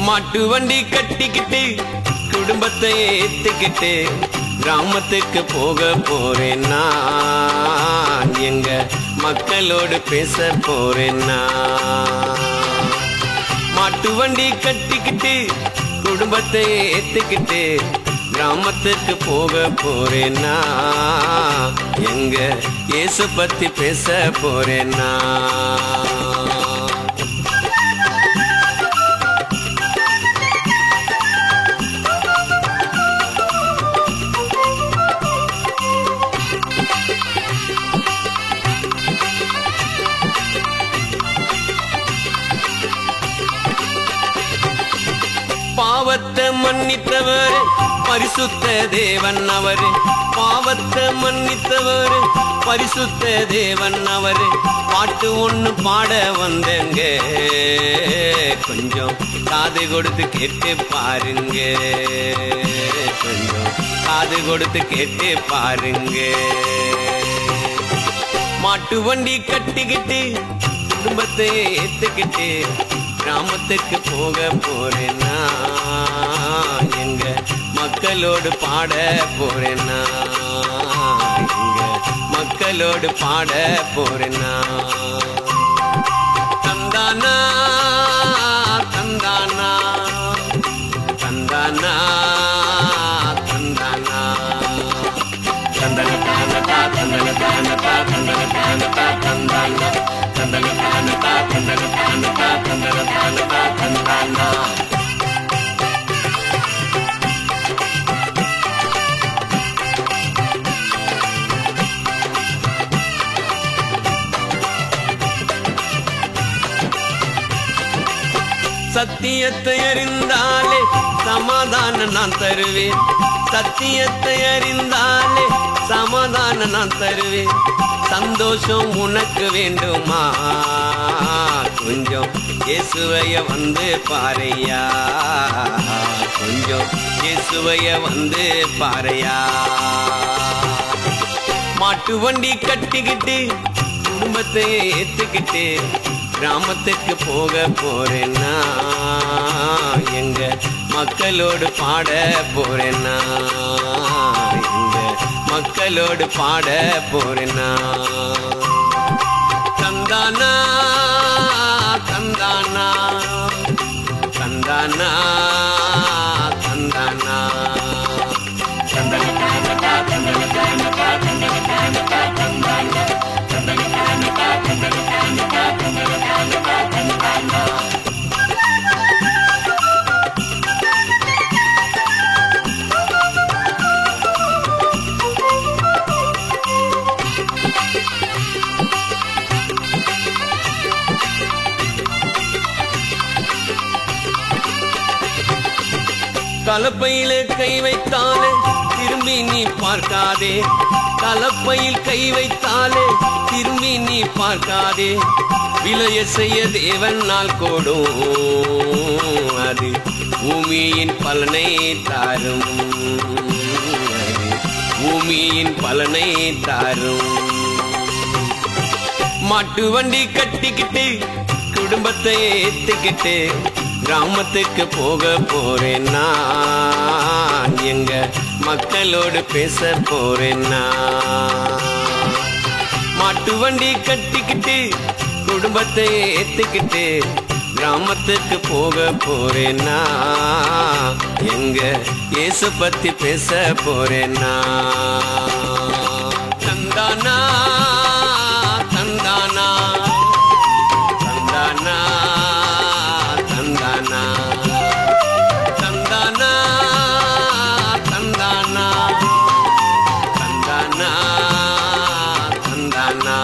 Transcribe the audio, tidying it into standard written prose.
மாட்டு வண்டி கட்டிக்கிட்டு குடும்பத்தை ஏத்துக்கிட்டு கிராமத்துக்கு போக போறேன் நான், எங்க மக்களோடு பேச போறேன் நான். மாட்டு வண்டி கட்டிக்கிட்டு குடும்பத்தை ஏத்துக்கிட்டு கிராமத்துக்கு போக போறேன் நான், எங்க இயேசு பத்தி பேச போறேன் நான். பாவத்தை மன்னித்தவர் பரிசுத்த தேவன் அவர், பாவத்தை மன்னித்தவர் பரிசுத்த தேவன் அவர். பாட்டு ஒண்ணு பாட வந்தேங்க, கொஞ்சம் காது கொடுத்து கேட்டு பாருங்க, கொஞ்சம் காது கொடுத்து கேட்டு பாருங்க. மாட்டு வண்டி கட்டிக்கிட்டு குடும்பத்தை ஏத்துக்கிட்டு கிராமத்துக்கு போக போறேன் நான், எங்க மக்களோடு பாட போறேன் நான், எங்க மக்களோடு பாட போறேன் நான். தந்தானா தந்தானா தந்தானா தந்தானா தந்தன தானதா தந்தன தானதா தந்தன தானதா தந்தானா தந்தன தானதா தந்தன தானதா தந்தன தானதா தந்தானா. சத்தியத்தை அறிந்தாலே சமாதானம் நான் தருவேன், சத்தியத்தை அறிந்தாலே சமாதானம் நான் தருவேன். சந்தோஷம் உனக்கு வேண்டுமா, கொஞ்சம் இயேசுவைய வந்து பாரையா, கொஞ்சம் இயேசுவைய வந்து பாரையா. மாட்டு வண்டி கட்டிக்கிட்டு குடும்பத்தை ஏத்துக்கிட்டு கிராமத்துக்கு போக போறேன் நான், எங்க மக்களோடு பாட போறேன் நான், எங்க மக்களோடு பாட போறேன் நான். தந்தானா தந்தானா தந்தானா தந்தானா தந்தன தானதா தந்தன தானதா தந்தன தானதா தந்தானா தந்தன தானதா தந்தன தானதா தந்தன தானதா தந்தானா. கலப்பையில கை வைத்தாலே திரும்பி நீ பார்க்காதே, கலப்பையில் கை வைத்தாலே திரும்பி நீ பார்க்காதே. விளைய செய்ய தேவன் நாள் கோடும், அது பூமியின் பலனை தாரும், அது பூமியின் பலனை தாரும். மாட்டு வண்டி கட்டிக்கிட்டு குடும்பத்தை ஏத்துக்கிட்டு கிராமத்துக்கு போக போறேன் நான், எங்க மக்களோடு பேச போறேன் நான். மாட்டு வண்டி கட்டிக்கிட்டு குடும்பத்தை ஏத்துக்கிட்டு கிராமத்துக்கு போக போறேன் நான், எங்க இயேசு பத்தி பேச போறேன் நான். தந்தானா தந்தானா தந்தானா தந்தானா தந்தானா தந்தானா தந்தானா தந்தானா.